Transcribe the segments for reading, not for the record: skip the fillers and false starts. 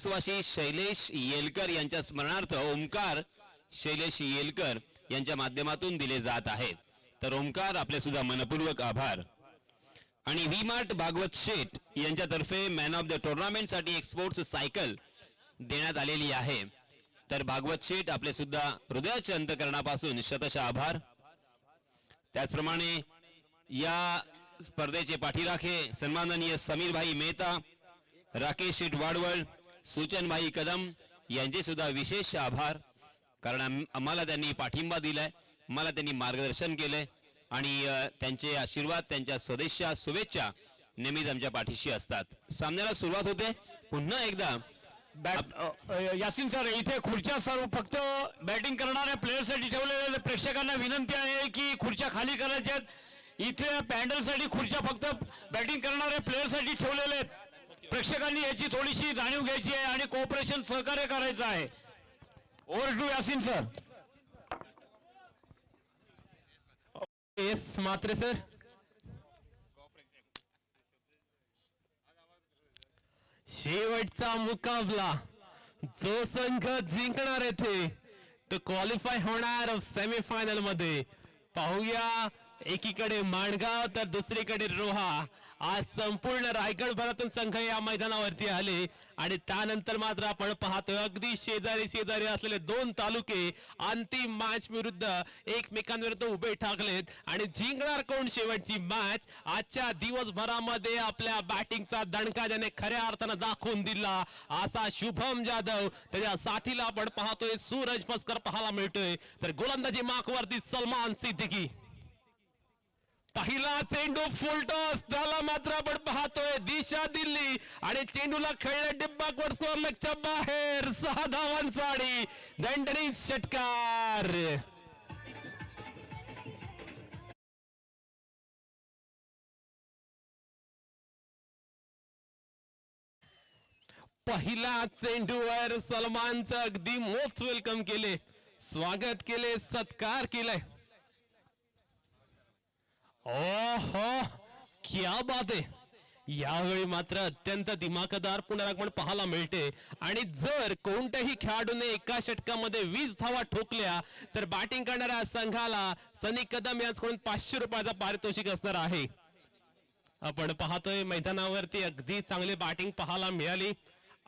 वासी शैलेश येलकर यांच्या स्मरणार्थ ओमकार शैलेश येलकर यांच्या माध्यमातून दिले जात आहे। तर ओमकार आपले सुद्धा मनपूर्वक आभार। आणि व्ही मार्ट भागवत शेठ यांच्यातर्फे मॅन ऑफ द टुर्नामेंट साठी एक स्पोर्ट्स सायकल देण्यात आलेली आहे। तर भागवत शेठ आपले सुद्धा हृदयाच्या अंतःकरणापासून शतशः आभार। त्याचप्रमाणे या स्पर्धेचे पाठीराखे सन्माननीय समीर भाई मेहता, राकेश शेठ वाडवळ, सूचन भाई कदम यांचे सुद्धा विशेष आभार। कारण आम्हाला त्यांनी पाठिंबा दिलाय, मला त्यांनी मार्गदर्शन केले आणि त्यांचे आशीर्वाद, त्यांच्या स्वदेशच्या शुभेच्छा नेहमीच आमच्या पाठीशी असतात। सामन्याला सुरुवात होते। पुन्हा एकदा यासिन सर, इथे खुर्च्या सर्व फक्त बॅटिंग करणाऱ्या प्लेयरसाठी ठेवलेल्या प्रेक्षकांना विनंती आहे की खुर्च्या खाली करायच्यात। इथे पॅन्डलसाठी खुर्च्या फक्त बॅटिंग करणाऱ्या प्लेयरसाठी ठेवलेल्या आहेत। प्रेक्षकांनी याची थोडीशी जाणीव घ्यायची आहे आणि कोऑपरेशन सहकार्य करायचं आहे। Over to Yasin sir. Yes Matre sir. शेवटचा मुकाबला, जो संघ जिंकणार येथे तो क्वालिफाय होणार सेमीफायनल मध्ये। पाहूया, एकीकडे माणगाव तर दुसरीकडे रोहा। आज संपूर्ण रायगड भरातून संघ या मैदानावरती आले आणि त्यानंतर मात्र आपण पाहतोय अगदी शेजारी शेजारी असलेले दोन तालुके अंतिम मॅच विरुद्ध एकमेकांविरुद्ध उभे ठाकलेत आणि जिंकणार कोण शेवटची मॅच। आजच्या दिवसभरामध्ये आपल्या बॅटिंगचा दणका ज्याने खऱ्या अर्थानं दाखवून दिला असा शुभम जाधव, त्याच्या साथीला आपण पाहतोय सूरज मस्कर पाहायला मिळतोय। तर गोलंदाजी मार्कवरती सलमान सिद्दीकी। पहिला चेंडू फुल टॉस त्याला मात्र आपण पाहतोय दिशा दिल्ली आणि चेंडूला खेळले डिब्बाकवर स्कोअर लेगच्या बाहेर 6 धावांसाठी दणदणीत षटकार। पहिला चेंडूवर सलमानचं अगदी मोस्ट वेलकम केले, स्वागत केले, सत्कार केलाय। ओहो, क्या बात आहे। यावेळी मात्र अत्यंत दिमाखदार पुनरागमन पाहायला मिळते आणि जर कोणत्याही खेळाडूने एका षटकामध्ये 20 धावा ठोकल्या तर बॅटिंग करणाऱ्या संघाला सनी कदम यांच्याकडून 500 रुपयाचा पारितोषिक असणार आहे। आपण पाहतोय मैदानावरती अगदी चांगली बॅटिंग पाहायला मिळाली।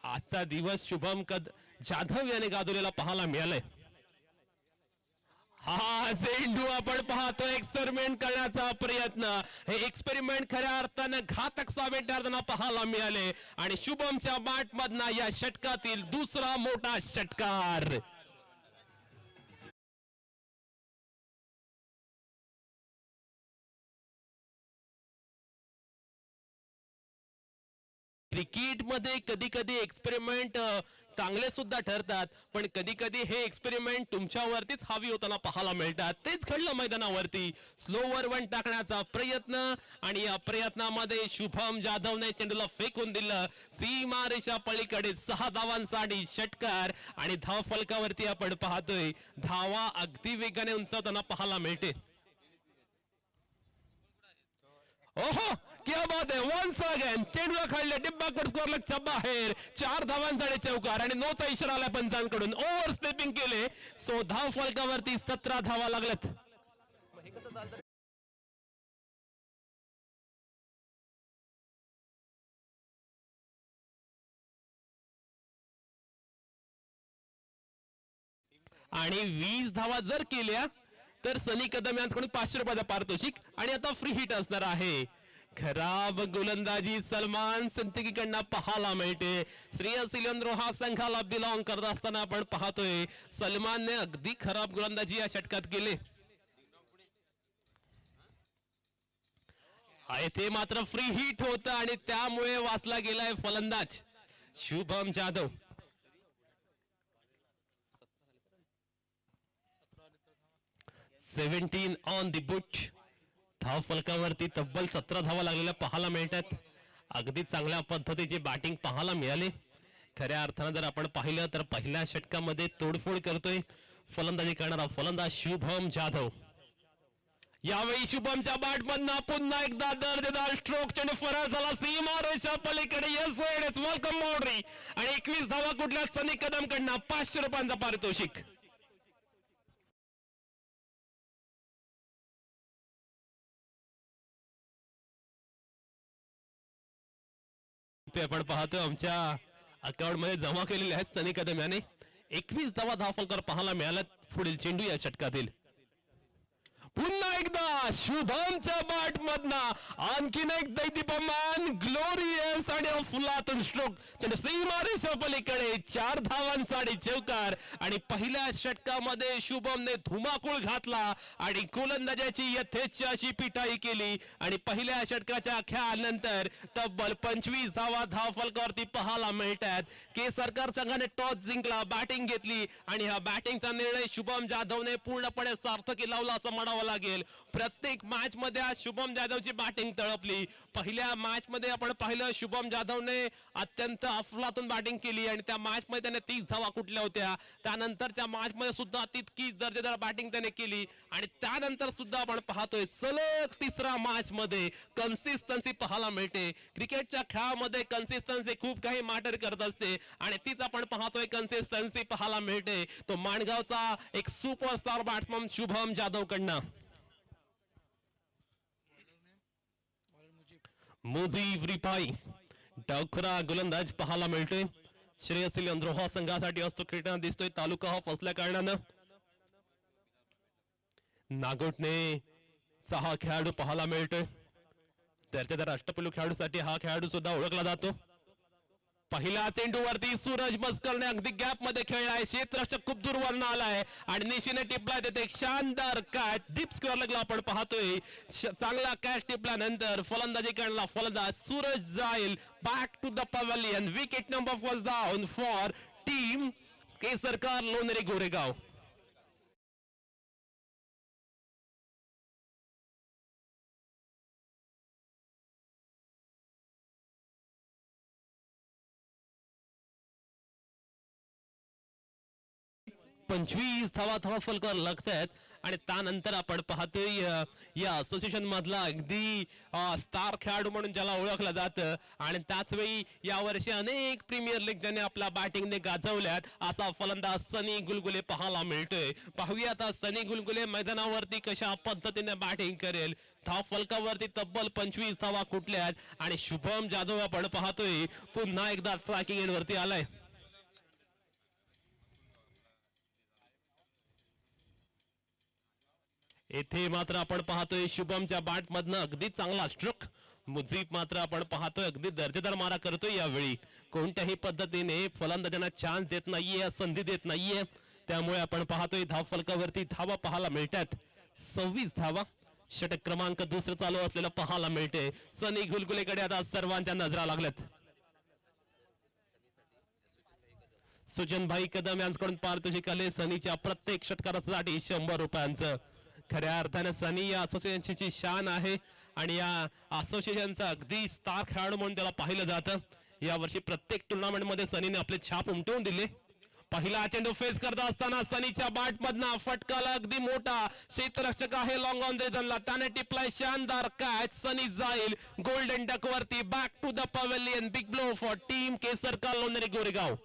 आजचा दिवस शुभम जाधव याने गाजवलेला पाहायला मिळालाय। हा चेंडू आपण पाहतो एक्सपेरिमेंट करण्याचा प्रयत्न, हे एक्सपेरिमेंट खऱ्या अर्थानं घातक साबित ठरताना पाहायला मिळाले आणि शुभमच्या बॅट मधना या षटकातील दुसरा मोठा षटकार। क्रिकेट मध्ये कधी कधी एक्सपेरिमेंट चांगले सुद्धा ठरतात, पण कधी कधी हे एक्सपेरिमेंट तुमच्यावरतीच हावी होताना पाहायला मिळतात। तेच घडलं मैदानावरती। स्लोवर वन टाकण्याचा प्रयत्न आणि या प्रयत्नामध्ये शुभम जाधवने चेंडूला फेकून दिलं सीमा रेषा पलीकडे 6 धावांसाठी षटकार आणि धाव फलकावरती आपण पाहतोय धावा अगदी वेगाने उंचावताना पाहायला मिळते। ओहो, क्या बात है। वन्स अगेन चेंडूला खाल्ले डिब्बाकवर स्कोअर लेगच्या बाहेर 4 धावांसाठी चौकार आणि नोचा इशारा आला पंचांकडून। ओव्हर स्टेपिंग केले, सो धाव फलकावरती 17 धावा लागल्यात। आणि 20 धावा जर केल्या तर सनी कदम यांच्याकडून 500 रुपयाचा पारितोषिक आणि आता फ्री हिट असणार आहे। खराब गोलंदाजी सलमान सिद्दीकीकडनं पाहायला मिळते। श्रेयस इलेंद्रो हा संघाला बिलॉंग करत असताना आपण पाहतोय सलमानने अगदी खराब गोलंदाजी या षटकात केली। ते मात्र फ्री हिट होतं आणि त्यामुळे वाचला गेलाय फलंदाज Shubham Jadhav. 17 on the boot. धाव फलकावरती तब्बल 17 धावा लागलेल्या पाहायला मिळतात। अगदी चांगल्या पद्धतीची बॅटिंग पाहायला मिळाली। खऱ्या अर्थानं जर आपण पाहिलं तर पहिल्या षटकामध्ये तोडफोड करतोय फलंदाजी करणारा फलंदाज शुभम जाधव। यावेळी शुभमच्या बॅटमधनं पुन्हा एकदा दर्जेदार स्ट्रोक चेंडू फरार झाला सीमारेषा पलीकडे. येस वेलकम बाउंड्री आणि 21 धावा कुठल्या सनी कदम कडनं 500 रुपयांचा पारितोषिक. ते आपण पाहतो आमच्या अकाउंट मध्ये जमा केलेले आहेत सनी कदम याने. 21 धावा धावफलकर पाहायला मिळाला पुढील चेंडू या षटकातील. पुन्हा एकदा शुभमच्या बॅट मधनं आणखीन एक दैदीप्यमान ग्लोरियस आणि अफलातून स्ट्रोक चेंडू सीमारेषा पलीकडे. 4 धावांसाठी चौकार आणि पहिल्या षटकामध्ये शुभमने धुमाकूळ घातला आणि गोलंदाजाची यथेच्छ अशी पिटाई केली आणि पहिल्या षटकाच्या खेळानंतर तब्बल 25 धावा धावफलकावरती पाहायला मिळतात. केसरकर संघाने टॉस जिंकला, बॅटिंग घेतली आणि हा बॅटिंगचा निर्णय शुभम जाधवने पूर्णपणे सार्थकी लावला असं म्हणावं लागेल. प्रत्येक मॅच मध्ये आज शुभम जाधवची बॅटिंग तळपली. पहिल्या मॅच मध्ये आपण पाहिलं शुभम जाधवने अत्यंत अफलातून बॅटिंग केली आणि त्या मॅच मध्ये त्याने 30 धावा कुठल्या होत्या. त्यानंतरच्या मॅच मध्ये सुद्धा तितकीच दर्जेदार बॅटिंग त्याने केली आणि त्यानंतर सुद्धा आपण पाहतोय सलग तिसरा मॅच मध्ये कन्सिस्टन्सी पाहायला मिळते. क्रिकेटच्या खेळामध्ये कन्सिस्टन्सी खूप काही मॅटर करत असते आणि तीच आपण पाहतोय कन्सिस्टन्सी पाहायला मिळते. तो माणगावचा एक सुपरस्टार बॅट्समन शुभम जाधव कडनं. मुजीब रिपाई डावखुरा गोलंदाज पाहायला मिळतोय. श्रेयसी अंद्रोहा संघासाठी असतो खेळताना दिसतोय. तालुका हा फसल्या कारणानं नागोटने हा खेळाडू पाहायला मिळतोय. त्याच्या राष्ट्रपती खेळाडूसाठी हा खेळाडू सुद्धा ओळखला जातो. पहिल्या चेंडूवरती सूरज मस्करने अगदी गॅप मध्ये खेळलाय. क्षेत्ररक्षक खूप दूरवरनं आलाय आणि निशीने टिपलाय तिथे एक शानदार कॅच डीप स्क्वेअर लागला. आपण पाहतोय चांगला कॅच टिपल्यानंतर फलंदाजी करणारा फलंदाज सूरज जाईल back to the pavilion. Wicket number first down for team Kesarkar Lonere Goregaon. पंचवीस धावा धावफलकावर लागतात आणि त्यानंतर आपण पाहतोय या असोसिएशन मधला अगदी स्टार खेळाडू म्हणून ज्याला ओळखलं जातं आणि त्याच वेळी यावर्षी अनेक प्रीमियर लीग ज्याने आपल्या बॅटिंगने गाजवल्यात असा फलंदाज सनी गुलगुले पाहायला मिळतोय. पाहूया आता सनी गुलगुले मैदानावरती कशा पद्धतीने बॅटिंग करेल. धावफलकावरती तब्बल 25 धावा कुठल्यात आणि शुभम जाधव आपण पाहतोय पुन्हा एकदा स्ट्रायकिंग एंड वरती आलाय. येथे मात्र आपण पाहतोय शुभमच्या बॅट मधनं अगदी चांगला स्ट्रोक. मुजीब मात्र आपण पाहतोय अगदी दर्जेदार मारा करतोय. यावेळी कोणत्याही पद्धतीने फलंदाजांना चान्स देत नाहीये, संधी देत नाहीये. त्यामुळे आपण पाहतोय धावफलकावरती धावा पाहायला मिळतात. 26 धावा षटक क्रमांक दुसरं चालू असलेलं पाहायला मिळते. सनी गुलगुलेकडे आता सर्वांच्या नजरा लागल्यात. सुजनभाई कदम यांच्याकडून पारितोषिक आले सनीच्या प्रत्येक षटकारासाठी 100 रुपयांचं. खऱ्या अर्थाने सनी या असोसिएशनची शान आहे आणि या असोसिएशनचा अगदी स्टार खेळाडू म्हणून त्याला पाहिलं जातं. यावर्षी प्रत्येक टुर्नामेंट मध्ये सनीने आपले छाप उमटवून दिले. पहिला चेंडू फेस करत असताना सनीच्या बॅट मधनं फटकाला अगदी मोठा क्षेत्ररक्षक आहे लॉंग ऑन रिजनला. त्याने टिपलाय शानदार कॅच. सनी जाईल गोल्डन डक वरती back to the pavilion. Big blow for team Kesarkar Lonere Goregaon.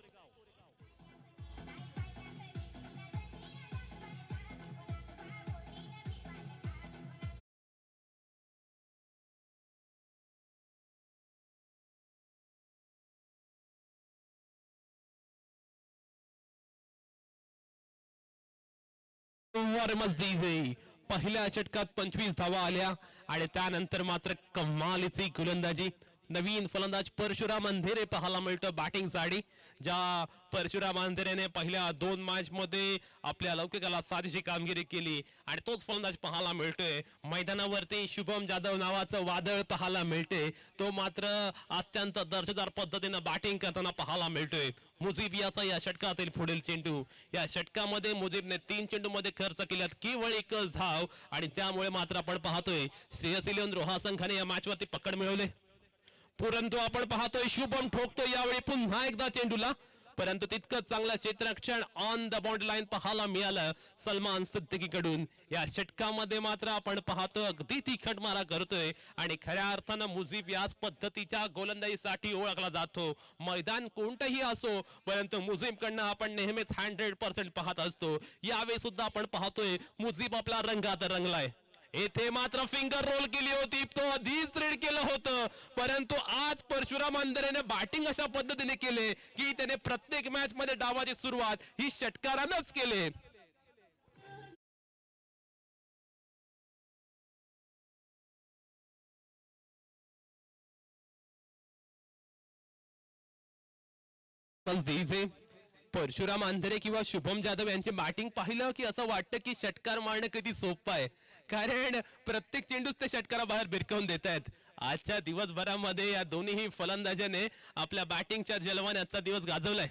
पहिल्या षटकात 25 धावा आल्या आणि त्यानंतर मात्र कमालीची गोलंदाजी. नवीन फलंदाज परशुराम अंधेरे पाहायला मिळतो बॅटिंग साठी. ज्या परशुराम अंधेरेने पहिल्या 2 मॅच मध्ये आपल्या लौकिकाला साथीची कामगिरी केली आणि तोच फलंदाज पाहायला मिळतोय मैदानावरती. शुभम जाधव नावाचं वादळ पाहायला मिळते. तो मात्र अत्यंत दर्जेदार पद्धतीने बॅटिंग करताना पाहायला मिळतोय. मुजीब याचा या षटकातील पुढील चेंडू. या षटकामध्ये मुजीबने 3 चेंडू मध्ये खर्च केल्यात केवळ 1च धाव आणि त्यामुळे मात्र आपण पाहतोय श्रेयसी रोहा संघाने या मॅच वरती पकड मिळवले. परंतु आपण पाहतोय शुभम ठोकतो यावेळी पुन्हा एकदा चेंडूला. परंतु तितकंच चांगलं क्षेत्ररक्षण ऑन द बाउंड्री लाईन पाहायला मिळालं सलमान सिद्दीकीकडून. या षटकामध्ये मात्र आपण पाहतो अगदी तिखट मारा करतोय आणि खऱ्या अर्थानं मुजीब याच पद्धतीच्या गोलंदाजीसाठी ओळखला जातो. मैदान कोणतंही असो, परंतु मुजीबकडनं आपण नेहमीच 100% पाहत असतो. यावेळी सुद्धा आपण पाहतोय मुजीब आपला रंगात रंगलाय. येथे मात्र फिंगर रोल केली होती, तो आधीच रेड केलं होतं, परंतु आज परशुराम अंधारेने बॅटिंग अशा पद्धतीने केले की त्याने प्रत्येक मॅच मध्ये डावाची सुरुवात ही षटकारानंच केले. परशुराम अंधारे किंवा शुभम जाधव यांचे बॅटिंग पाहिलं की असं वाटतं की षटकार मारणं किती सोपं आहे, कारण प्रत्येक चेंडूच ते षटकाराबाहेर भिरकावून देत आहेत. आजच्या दिवसभरामध्ये या दोन्ही फलंदाजाने आपल्या बॅटिंगच्या जलवाने आजचा दिवस गाजवलाय.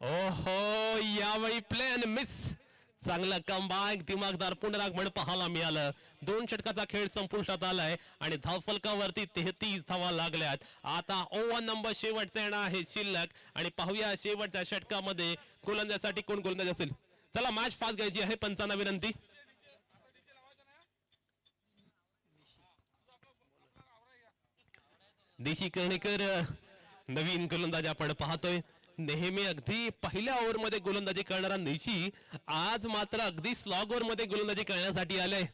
ओहो, यावेळी प्ले अँड मिस. चांगला कमबॅक, दिमागदार पुनरागमन पाहायला मिळालं. 2 षटकाचा खेळ संपुष्टात आलाय आणि धावफलकावरती 33 धावा लागल्यात. आता ओव्हर नंबर शेवटचा येणार आहे शिल्लक आणि पाहूया शेवटच्या षटकामध्ये गोलंदाजासाठी कोण गोलंदाज असेल. चला मॅच फास्ट घ्यायची आहे, पंचांना विनंती. देशी कर्णेकर नवीन गोलंदाज आपण पाहतोय. नेहमी अगदी पहिल्या ओव्हर मध्ये गोलंदाजी करणारा निशी आज मात्र अगदी स्लॉग ओव्हर मध्ये गोलंदाजी करण्यासाठी आलाय.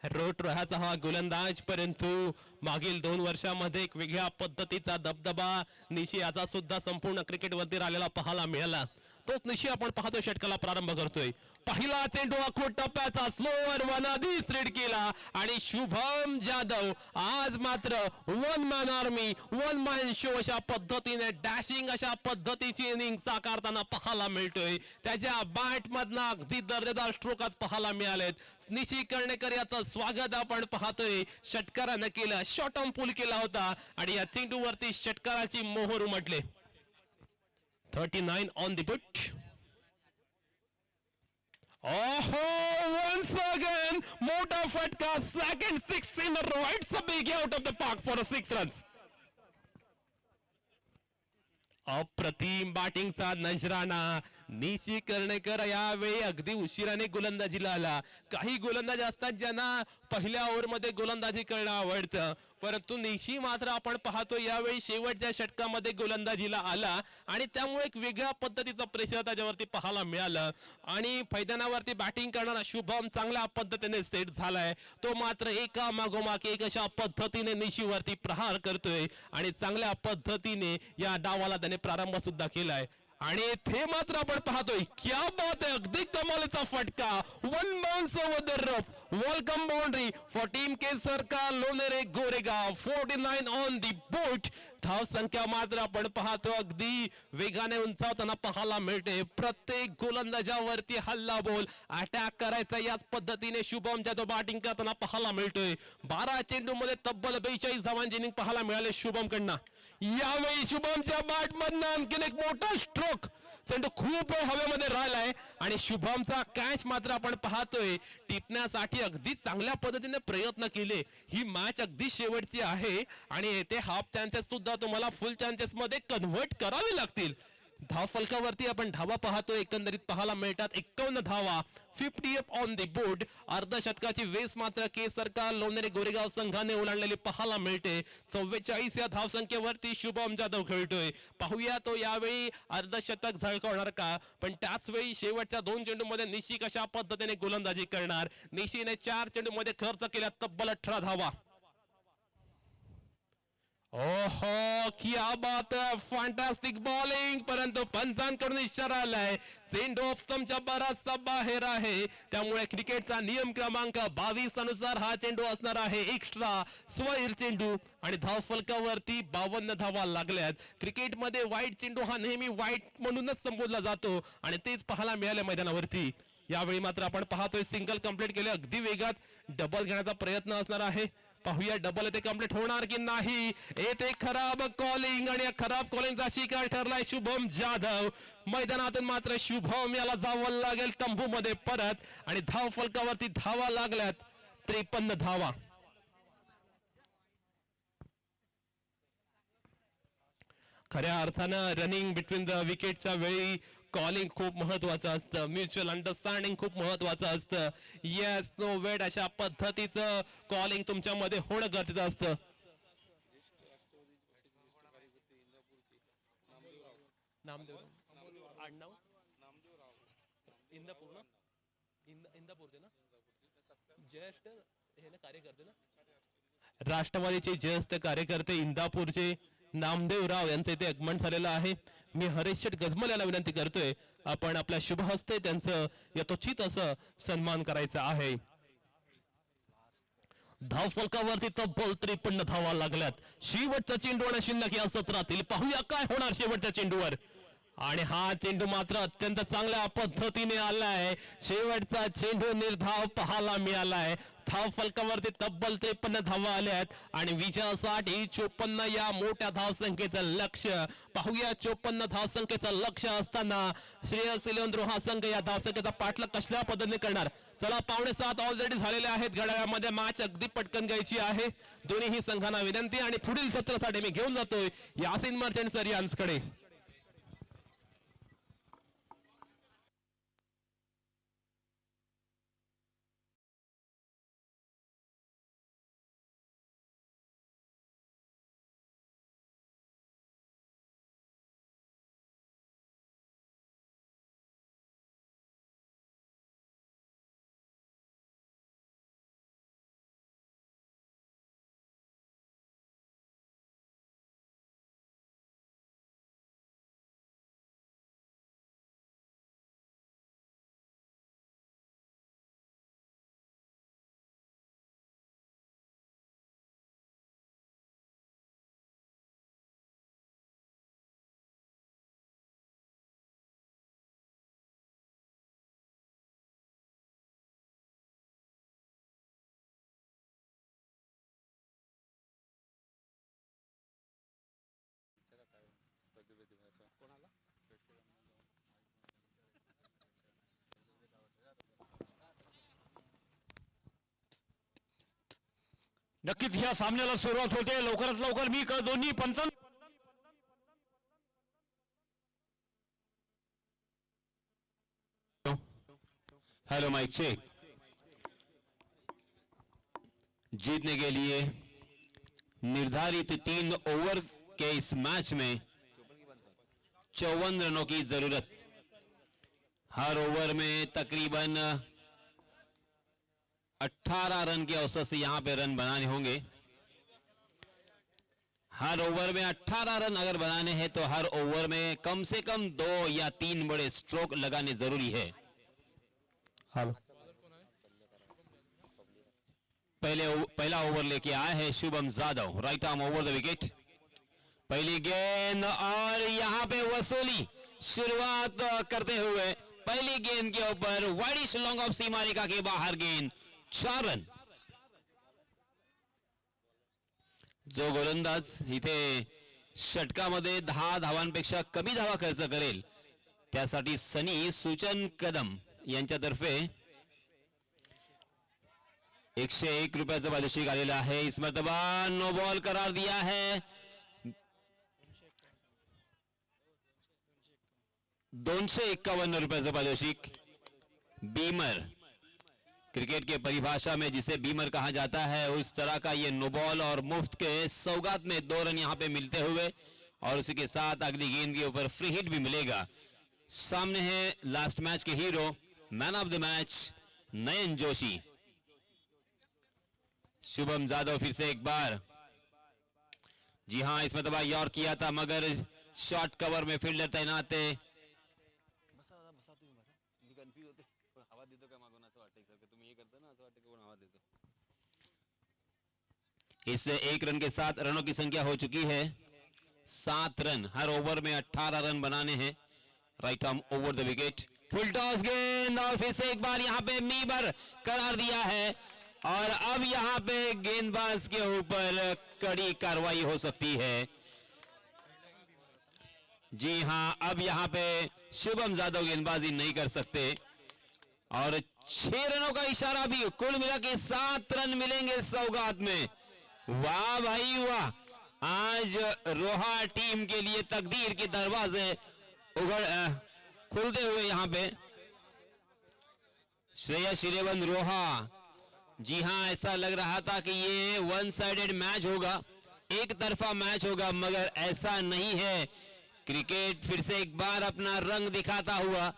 रोट रहाचा हा गोलंदाज, परंतु मागील 2 वर्षामध्ये एक वेगळ्या पद्धतीचा दबदबा निशी याचा सुद्धा संपूर्ण क्रिकेटवरती आलेला पाहायला मिळाला. तोच निशी आपण पाहतोय षटकाला प्रारंभ करतोय. पहिला चेंडू आखूड टप्प्याचा स्लोअर वन आधीच रेड केला आणि शुभम जाधव आज मात्र 1 मॅन आर्मी 1 मॅन शो अशा पद्धतीने डॅशिंग अशा पद्धतीची इनिंग साकारताना पाहायला मिळतोय. त्याच्या बॅट मधनं अगदी दर्जेदार स्ट्रोक आज पाहायला मिळालेत. निशी कर्णेकर याचं स्वागत आपण पाहतोय. षटकारानं केलं, शॉर्ट ऑन पुल केला होता आणि या चेंडूवरती षटकाराची मोहर उमटले. 39 ऑन द बुट. ओहो, once again मोठा फटका, second 6 in a row. It's a big out of the park for a 6 runs. अप्रतिम बॅटिंगचा नजराना. निशी कर्णेकर यावेळी अगदी उशिराने गोलंदाजीला आला. काही गोलंदाज असतात ज्यांना पहिल्या ओव्हर मध्ये गोलंदाजी करणं आवडतं, परंतु निशी मात्र आपण पाहतो यावेळी शेवटच्या षटकामध्ये गोलंदाजीला आला आणि त्यामुळे एक वेगळ्या पद्धतीचं प्रेशर त्याच्यावरती पाहायला मिळालं आणि मैदानावरती बॅटिंग करणारा शुभम चांगल्या पद्धतीने सेट झालाय. तो मात्र एका मागोमाग एक अशा पद्धतीने निशीवरती प्रहार करतोय आणि चांगल्या पद्धतीने या डावाला त्याने प्रारंभ सुद्धा केलाय. आणि इथे मात्र आपण पाहतोय क्या बात आहे, अगदी कमालीचा फटका. 1 bounce over the rope, welcome boundary for team Kesar का लोणेरे गोरेगाव. 49 ऑन दी बोट. धाव संख्या मात्र आपण पाहतो अगदी वेगाने उंचावताना पाहायला मिळते. प्रत्येक गोलंदाजावरती हल्ला बोल अटॅक करायचा याच पद्धतीने शुभम जाधव बॅटिंग करताना पाहायला मिळतोय. 12 चेंडू मध्ये तब्बल 42 धावांची इनिंग पाहायला मिळाले शुभम कडनं. यावेळी शुभमच्या बॅट मधनं आणखीन एक मोठा स्ट्रोक. चेंडू खूप हवेमध्ये राहिलाय आणि शुभमचा कॅच मात्र आपण पाहतोय टिपण्यासाठी अगदी चांगल्या पद्धतीने प्रयत्न केले. ही मॅच अगदी शेवटची आहे आणि येथे हाफ चान्सेस सुद्धा तुम्हाला फुल चान्सेस मध्ये कन्व्हर्ट करावे लागतील. धाव फलकावरती आपण धावा पाहतो, एकंदरीत पाहायला मिळतात 51 धावा. 50 ऑन द बोर्ड. अर्धशतकाची वेस मात्र केसर का लोणेरे गोरेगाव संघाने ओलांडलेली पाहायला मिळते. 44 या धावसंख्येवरती शुभम जाधव खेळतोय. पाहूया तो यावेळी अर्धशतक झळकावणार का, पण त्याच वेळी शेवटच्या 2 चेंडूमध्ये निशी कशा पद्धतीने गोलंदाजी करणार. निशीने 4 चेंडूमध्ये खर्च केला तब्बल 18 धावा. ओहो, क्या बात है, फॅन्टास्टिक बॉलिंग. परंतु पंचांकडून इशारा आलाय, चेंडू ऑफ स्टंपच्या बराचसा बाहेर आहे. त्यामुळे क्रिकेटचा नियम क्रमांक 22 अनुसार हा चेंडू असणार आहे एक्स्ट्रा स्वैर चेंडू आणि धाव फलकावरती 52 धावा लागल्यात. क्रिकेटमध्ये वाईट चेंडू हा नेहमी वाईट म्हणूनच संबोधला जातो आणि तेच पाहायला मिळाले मैदानावरती. यावेळी मात्र आपण पाहतोय सिंगल कंप्लीट केले. अगदी वेगात डबल घेण्याचा प्रयत्न असणार आहे. पाहूया डबल येथे कंप्लीट होणार की नाही. येथे खराब कॉलिंग आणि खराब कॉलिंगचा शिकार ठरलाय शुभम जाधव. मैदानातून मात्र शुभम याला जावं लागेल तंबू मध्ये परत आणि धाव फलकावरती धावा लागल्यात 53 धावा. खऱ्या अर्थानं रनिंग बिटवीन द विकेटच्या वेळी कॉलिंग खूप महत्वाचं असतं, म्युच्युअल अंडरस्टँडिंग खूप महत्वाचं असतं. येस नो वेट अशा पद्धतीचं कॉलिंग तुमच्यामध्ये होणं गरजेचं असतं. राष्ट्रवादीचे ज्येष्ठ कार्यकर्ते इंदापूरचे नामदेवराव यांचे इथे आगमन झालेलं आहे. मी हरीश शेठ गजमल याला विनंती करतोय, आपण आपल्या शुभ हस्ते त्यांचं यथोचित असं सन्मान करायचं आहे. धाव फलकावरती तब्बल 53 धावा लागल्यात. शेवटचा चेंडू आणि शिल्लक या सत्रातील पाहूया काय होणार शेवटच्या चेंडूवर. आणि हा चेंडू मात्र अत्यंत चांगल्या पद्धतीने आलाय. शेवटचा चेंडू निर्धाव पाहायला मिळालाय. धाव फलकावरती तब्बल 53 धावा आल्यात आणि विजयासाठी 54 या मोठ्या धावसंख्येचं लक्ष्य. पाहूया 54 धावसंख्येचं लक्ष्य असताना श्रेयस इलेवंद्रो हा संघ या धावसंख्येचा पाठलाग कसल्या पद्धतीने करणार. चला 6:15 ऑलरेडी झालेले आहेत. घड्याळामध्ये मॅच अगदी पटकन घ्यायची आहे. दोन्ही संघांना विनंती आणि पुढील सत्रासाठी मी घेऊन जातोय यासिन मर्चंट सर यांच्याकडे. नक्कीच ह्या सामन्याला सुरुवात होते. लवकरात लवकर मी दोन्ही पंचांना हेलो माइक चेक. जीतने के लिए निर्धारित 3 ओवर के इस मैच में 54 रनों की जरूरत. हर ओवर में तकरीबन 18 रन के औसत से यहां पे रन बनाने होंगे. हर ओवर में 18 रन अगर बनाने हैं तो हर ओवर में कम से कम 2 या 3 बड़े स्ट्रोक लगाने जरूरी है. पहला ओवर लेके आए हैं Shubham Jadhav. Right arm over the wicket. पहली गेंद और यहां पे वसूली शुरुआत करते हुए पहली गेंद के ऊपर वाइडिश लॉन्ग ऑफ सीमा रेखा के बाहर गेंद. 4 रन. जो गोलंदाज इथे षटकामध्ये 10 धावांपेक्षा कमी धावा खर्च करेल त्यासाठी सनी सूचन कदम यांच्यातर्फे 101 रुपयाचं पारितोषिक आलेलं आहे. इस मर्तबा नो बॉल करार दिया है. 251 रुपयाचं पारितोषिक. बीमर, क्रिकेट के परिभाषा में जिसे बीमर कहा जाता है उस तरह का ये नो बॉल और मुफ्त के सौगात में 2 रन यहां पे मिलते हुए और उसी के साथ अगली गेंद के ऊपर फ्री हिट भी मिलेगा. सामने है लास्ट मैच के hero, man of the match Nayan Joshi. Shubham Jadhav फिर से एक बार. जी हां, इसमें तो यॉर्क किया था मगर शॉर्ट कवर में फील्डर तैनात है. इस 1 रन के साथ रनों की संख्या हो चुकी है 7 रन. हर ओवर में 18 रन बनाने हैं. Right arm over the wicket. Full toss गेंद और फिर से एक बार यहां पे मीबर करार दिया है और अब यहां पे गेंदबाज के ऊपर कड़ी कार्रवाई हो सकती है. जी हां, अब यहां पे शुभम जादव गेंदबाजी नहीं कर सकते और 6 रनों का इशारा भी. कुल मिला के 7 रन मिलेंगे सौगात में. वाह भाई वाह, आज रोहा टीम के लिए तकदीर के दरवाजे खुलते हुए यहां पे श्रेयस 11 रोहा। जी हां, ऐसा लग रहा था कि ये वन साइडेड मैच होगा, एक तरफा मैच होगा, मगर ऐसा नहीं है। क्रिकेट फिर से एक बार अपना रंग दिखाता हुआ।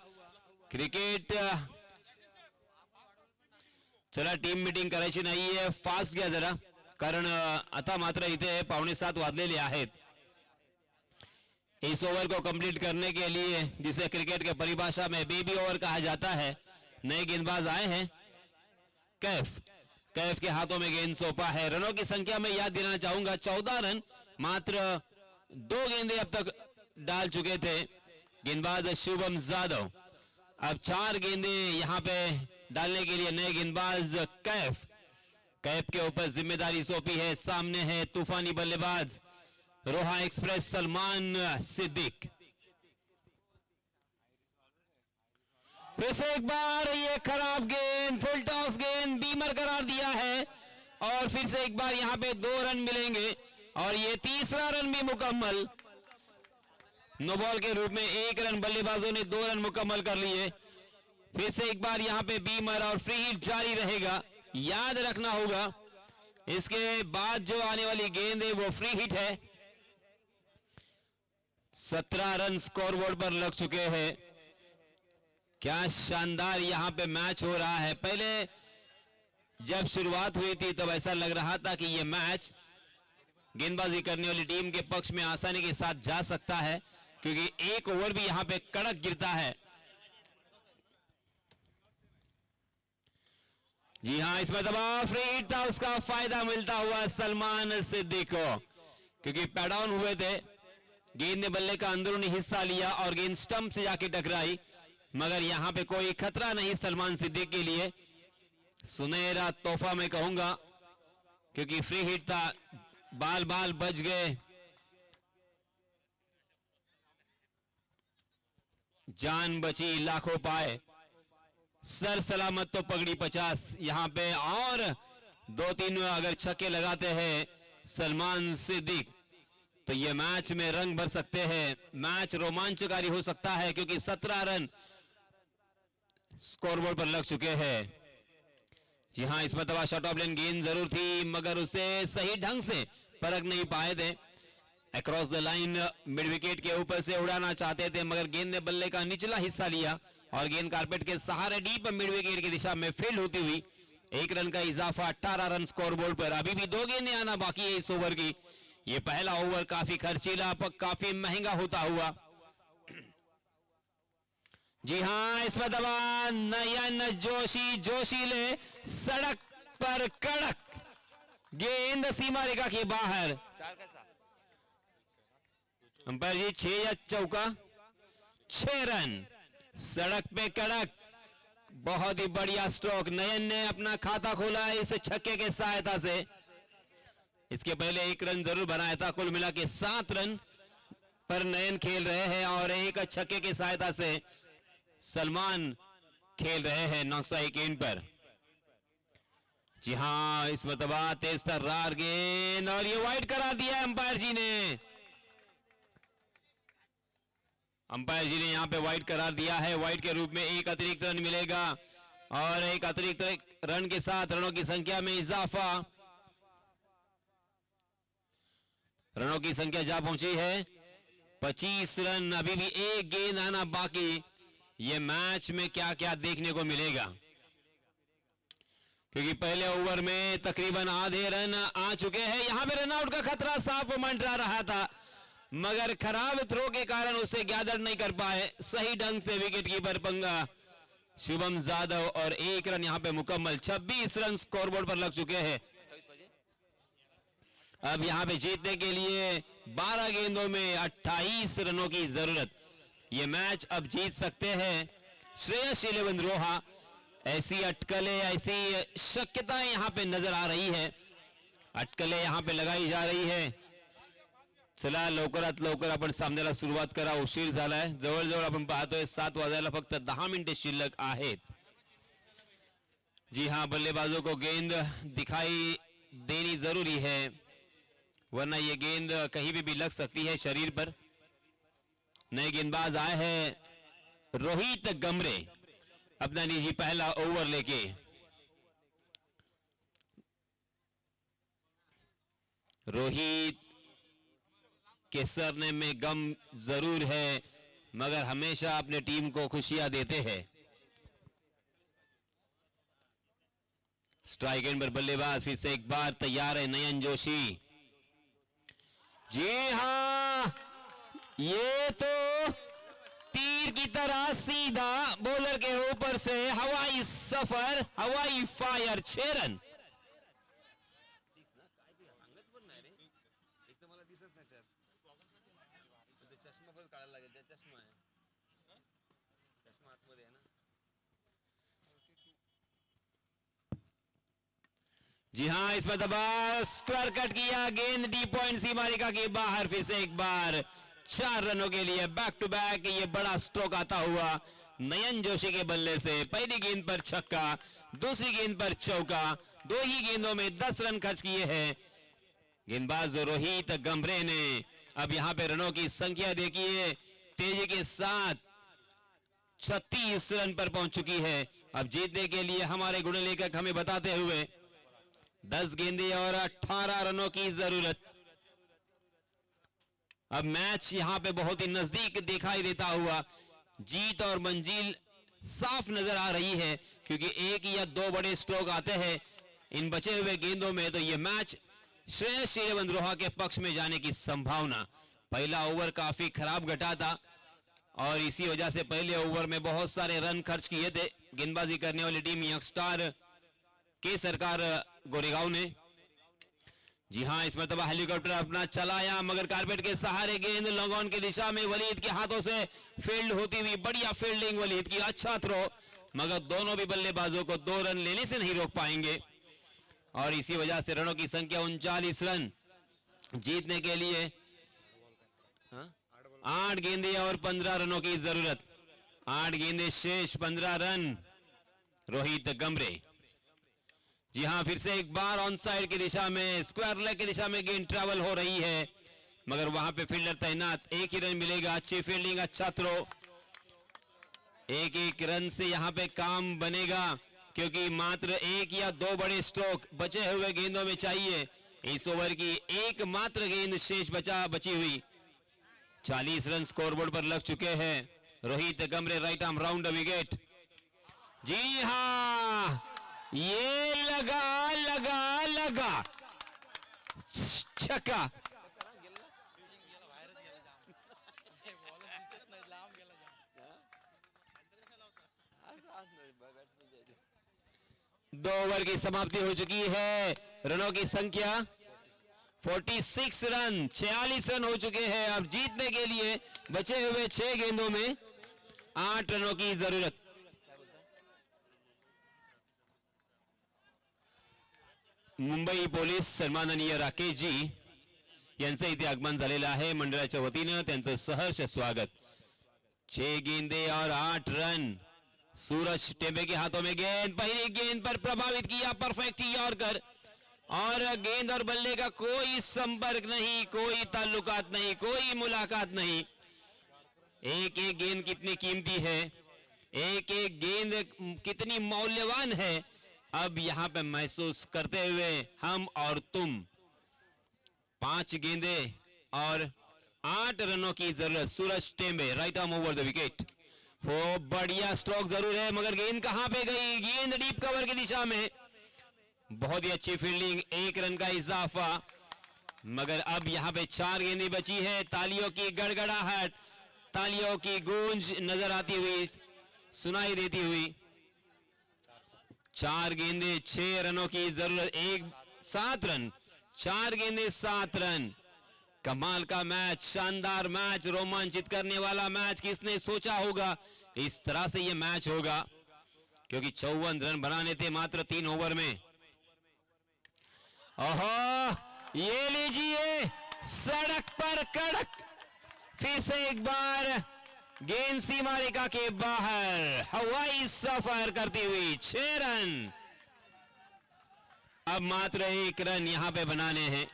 क्रिकेट चला, टीम मीटिंग करायची नाहीये, फास्ट घ्या जरा, कारण आता मात्र इथे 6:45 वाजलेले आहेत। इस ओवर को कंप्लीट करने के लिए, जिसे क्रिकेट के परिभाषा में बेबी ओवर कहा जाता है, नए गेंदबाज आए हैं। कैफ के हाथों में गेंद सौंपा है। रनों की संख्या में याद दिलाना चाहूंगा, 14 रन, मात्र 2 गेंदें अब तक डाल चुके थे गेंदबाज शुभम जादव। अब 4 गेंदें यहां पे डालने के लिए नए गेंदबाज कैफ के ऊपर जिम्मेदारी सौंपी है। सामने है तूफानी बल्लेबाज रोहा एक्सप्रेस सलमान सिद्दीक। फिर से एक बार ये खराब गेंद, फुल टॉस गेंद बीमर करार दिया है, और फिर से एक बार यहां पे 2 रन मिलेंगे, और ये तीसरा रन भी मुकम्मल। नो बॉल के रूप में 1 रन, बल्लेबाजों ने 2 रन मुकम्मल कर लिए। फिर से एक बार यहां पे बीमर और फ्री हिट जारी रहेगा, याद रखना होगा। इसके बाद जो आने वाली गेंद है वो फ्री हिट है। 17 रन स्कोरबोर्ड पर लग चुके हैं। क्या शानदार यहां पे मैच हो रहा है। पहले जब शुरुआत हुई थी तब ऐसा लग रहा था कि यह मैच गेंदबाजी करने वाली टीम के पक्ष में आसानी के साथ जा सकता है, क्योंकि एक ओवर भी यहां पे कड़क गिरता है। जी हां, इस मरतबा फ्री हिट था, उसका फायदा मिलता हुआ सलमान सिद्दीक को, क्योंकि पैडाउन हुए थे। गेंद ने बल्ले का अंदरूनी हिस्सा लिया और गेंद स्टंप से जाके टकराई, मगर यहां पे कोई खतरा नहीं सलमान सिद्दीक के लिए। सुनहरा तोहफा मैं कहूंगा, क्योंकि फ्री हिट था, बाल बाल बच गए। जान बची लाखों पाए, सर सलामत तो पगड़ी 50। यहां पे और 2-3 अगर छक्के लगाते हैं सलमान सिद्दीक तो ये मैच में रंग भर सकते हैं, मैच रोमांचकारी हो सकता है, क्योंकि 17 रन स्कोरबोर्ड पर लग चुके हैं। जी हां, इस मरतबा शॉर्ट ऑफ लेन गेंद जरूर थी, मगर उसे सही ढंग से परख नहीं पाए थे। Across the line mid wicket के ऊपर से उड़ाना चाहते थे, मगर गेंद ने बल्ले का निचला हिस्सा लिया और गेंद कारपेट के सहारे डीप मिड विकेट की दिशा में फील्ड होती हुई 1 रन का इजाफा, 18 रन स्कोरबोर्ड पर। अभी भी 2 गेंदें आना बाकी है इस ओवर की। ये पहला ओवर काफी खर्चीला, काफी महंगा होता हुआ। जी हां, इस मरतबा नयन जोशीले सड़क पर कड़क गेंद सीमा रेखा के बाहर। अंपायर जी 6 या चौका, 6 रन, सड़क पे कड़क, बहुत ही बढ़िया स्ट्रोक। नयन ने अपना खाता खोला है इस छक्के के सहायता से। इसके पहले 1 रन जरूर बनाया था। कुल मिला के 7 रन पर नयन खेल रहे हैं, और एक छक्के की सहायता से सलमान खेल रहे हैं नॉन स्ट्राइक गेंद पर। जी हां, इस मरतबा तेज तर्रार गेंद, और ये वाइड करा दिया है अंपायर जी ने। अंपायर जी ने यहां पे वाइड करार दिया है। वाइड के रूप में 1 अतिरिक्त रन मिलेगा, और 1 अतिरिक्त रन के साथ रनों की संख्या में इजाफा। रनों की संख्या जा पहुंची है 25 रन। अभी भी 1 गेंद आना बाकी। ये मैच में क्या क्या देखने को मिलेगा, क्योंकि पहले ओवर में तकरीबन आधे रन आ चुके हैं। यहां पे रन आउट का खतरा साफ मंडरा रहा था, मगर खराब थ्रो के कारण उसे गैदर नहीं कर पाए सही ढंग से विकेट कीपर पंगा शुभम जादव, और 1 रन यहां पे मुकम्मल। 26 रन स्कोरबोर्ड पर लग चुके हैं। अब यहां पे जीतने के लिए 12 गेंदों में 28 रनों की जरूरत। ये मैच अब जीत सकते हैं श्रेयस 11 रोहा। ऐसी अटकलें, ऐसी शक्यताएं यहां पे नजर आ रही है, अटकलें यहां पे लगाई जा रही है। चला लवकरात लवकर आपण सामन्याला सुरुवात करा, उशीर झालाय। जवळजवळ आपण पाहतोय 7 वाजायला फक्त 10 मिनिटे शिल्लक आहेत। जी हां, बल्लेबाजों को गेंद दिखाई देनी जरूरी है। वरना ये गेंद कहीं भी लग सकती है शरीर पर। नए गेंदबाज आए हैं रोहित गमरे अपना निजी पहला ओवर लेके। रोहित के सरने में गम जरूर है मगर हमेशा अपने टीम को खुशियां देते हैं। स्ट्राइक एंड पर बल्लेबाज फिर से एक बार तैयार है नयन जोशी। जी हां, ये तो तीर की तरह सीधा बॉलर के ऊपर से हवाई सफर, हवाई फायर, 6 रन। जी हां, इस मरतबा स्क्वायर कट किया, गेंद डी पॉइंट सीमा रेखा के बाहर। फिर से एक बार 4 रनों के लिए बैक टू बैक ये बड़ा स्ट्रोक आता हुआ नयन जोशी के बल्ले से। पहली गेंद पर छक्का, दूसरी गेंद पर चौका, 2 ही गेंदों में 10 रन खर्च किए हैं गेंदबाज रोहित गंभरे ने। अब यहां पे रनों की संख्या देखिए, तेजी के साथ 36 रन पर पहुंच चुकी है। अब जीतने के लिए हमारे गुण लेखक हमें बताते हुए 10 गेंदें और 18 रनों की जरूरत। अब मैच यहां पे बहुत ही नजदीक दिखाई देता हुआ, जीत और मंजिल साफ नजर आ रही है क्योंकि 1 या 2 बड़े स्ट्रोक आते हैं इन बचे हुए गेंदों में तो यह मैच श्रेयस शीलवंद्रोहा के पक्ष में जाने की संभावना। पहला ओवर काफी खराब घटा था और इसी वजह से पहले ओवर में बहुत सारे रन खर्च किए थे गेंदबाजी करने वाली टीम यंगस्टार के सरकार गोरेगांव ने। जी हां, इस मरतबा हेलीकॉप्टर अपना चलाया मगर कारपेट के सहारे गेंद लॉन्ग ऑन की दिशा में वलीद के हाथों से फील्ड होती हुई, बढ़िया फील्डिंग वलीद की, अच्छा थ्रो, मगर दोनों भी बल्लेबाजों को 2 रन लेने से नहीं रोक पाएंगे और इसी वजह से रनों की संख्या 39 रन। जीतने के लिए 8 गेंदें और 15 रनों की जरूरत। 8 गेंदें शेष, 15 रन रोहित गंभरे। जी हां, फिर से एक बार ऑन साइड की दिशा में, स्क्वायर लेग की दिशा में गेंद ट्रैवल हो रही है मगर वहां पे फील्डर तैनात, 1 ही रन मिलेगा। अच्छी फील्डिंग, अच्छा थ्रो, 1-1 रन से यहां पे काम बनेगा क्योंकि मात्र 1 या 2 बड़े स्ट्रोक बचे हुए गेंदों में चाहिए। इस ओवर की एकमात्र गेंद शेष बची हुई। 40 रन स्कोरबोर्ड पर लग चुके हैं। Rohit Gambhare right arm round the wicket. जी हां, ये लगा छक्का। दो ओवर की समाप्ति हो चुकी है। रनों की संख्या 46 रन, 46 रन हो चुके हैं। अब जीतने के लिए बचे हुए 6 गेंदों में 8 रनों की जरूरत। मुंबई पोलीस सन्माननीय राकेशजी यांचं इथे आगमन झालेलं आहे। मंडळाच्या वतीनं त्यांचं सहर्ष स्वागत। 6 गेंदे और 8 रन। सूरज टेंबे के हाथों में गेंद, पहली गेंद पर प्रभावित किया, परफेक्ट यॉर्कर और गेंद और बल्ले का कोई संपर्क नहीं, कोई ताल्लुकात नहीं, कोई मुलाकात नहीं। एक एक गेंद कितनी कीमती है, एक एक गेंद कितनी मौल्यवान है, अब यहां पे महसूस करते हुए हम और तुम। 5 गेंदे और 8 रनों की जरूरत। Suraj Tembe right arm over the wicket. वो बढ़िया स्ट्रोक जरूर है मगर गेंद कहां पे गई, गेंद डीप कवर की दिशा में। बहुत ही अच्छी फील्डिंग, 1 रन का इजाफा मगर अब यहां पे 4 गेंदें बची है। तालियों की गड़गड़ाहट, तालियों की गूंज नजर आती हुई, सुनाई देती हुई। 4 गेंदें 6 रनों की जरूरत, 7 रन, 4 गेंदें 7 रन। कमाल का मैच, शानदार मैच, रोमांचित करने वाला मैच। किसने सोचा होगा इस तरह से यह मैच होगा क्योंकि 54 रन बनाने थे मात्र 3 ओवर में। ओहो, ये लीजिए सड़क पर कड़क, फिर से एक बार गेंद सीमा रेखा के बाहर, हवाई सफर करती हुई 6 रन। अब मात्र 1 रन यहां पे बनाने हैं।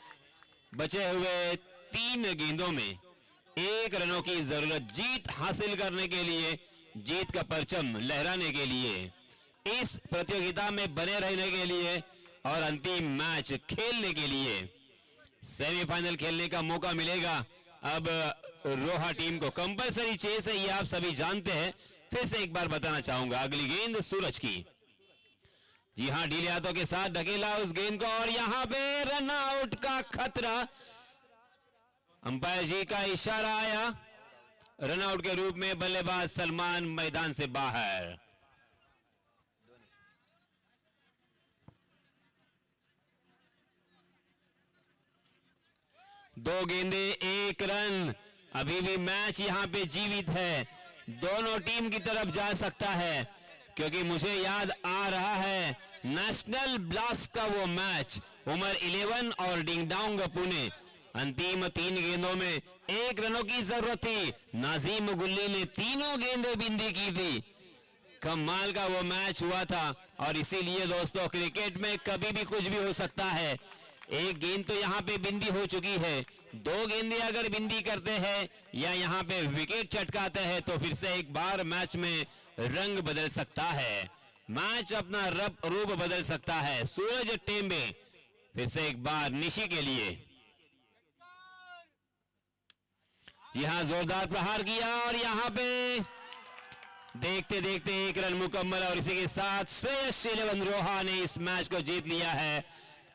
बचे हुए 3 गेंदों में 1 रनों की जरूरत जीत हासिल करने के लिए, जीत का परचम लहराने के लिए, इस प्रतियोगिता में बने रहने के लिए और अंतिम मैच खेलने के लिए। सेमीफाइनल खेलने का मौका मिलेगा अब रोहा टीम को। कंपलसरी चेस है, ये आप सभी जानते हैं। फिर से एक बार बताना चाहूंगा, अगली गेंद सूरज की। जी हां, ढीले हाथों के साथ ढकेला उस गेंद को और यहां पे रन आउट का खतरा। अंपायर जी का इशारा आया, रन आउट के रूप में बल्लेबाज सलमान मैदान से बाहर। दो गेंदे 1 रन, अभी भी मैच यहां पे जीवित है, दोनों टीम की तरफ जा सकता है, क्योंकि मुझे याद आ रहा है नेशनल ब्लास्ट का वो मैच, उमर 11 और डिंगडोंग पुणे। अंतिम 3 गेंदों में 1 रनों की जरूरत थी, नाजीम गुल्ली ने तीनों गेंदें बिंदी की थी। कमाल का वो मैच हुआ था और इसीलिए दोस्तों, क्रिकेट में कभी भी कुछ भी हो सकता है। एक गेंद तो यहाँ पे बिंदी हो चुकी है, 2 गेंदें अगर बिंदी करते हैं या यहाँ पे विकेट चटकाते हैं तो फिर से एक बार मैच में रंग बदल सकता है, मैच अपना रूप बदल सकता है। सूरज टेम्बे फिर से एक बार निशी के लिए। जी हां, जोरदार प्रहार किया और यहाँ पे देखते देखते 1 रन मुकम्मल और इसी के साथ श्रेयस 11 रोहा ने इस मैच को जीत लिया है।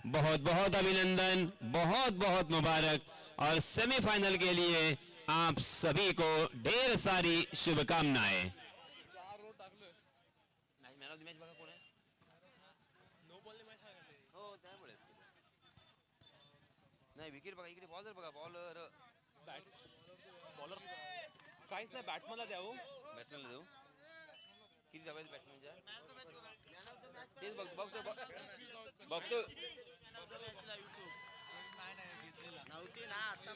बहुत बहुत अभिनंदन, बहुत बहुत मुबारक और सेमीफाइनल के लिए आप सभी को ढेर सारी शुभकामनाएं। नाही विकेट बघा, इकडे बॉलर बघा, बॉलर बॉलर काहीच नाही, बॅट्समनला द्यावं. बॅट्समॅनला देऊ. किती धावायचे बॅट्समॅनच्या? तेच बघतो बघतो. नव्हती ना आता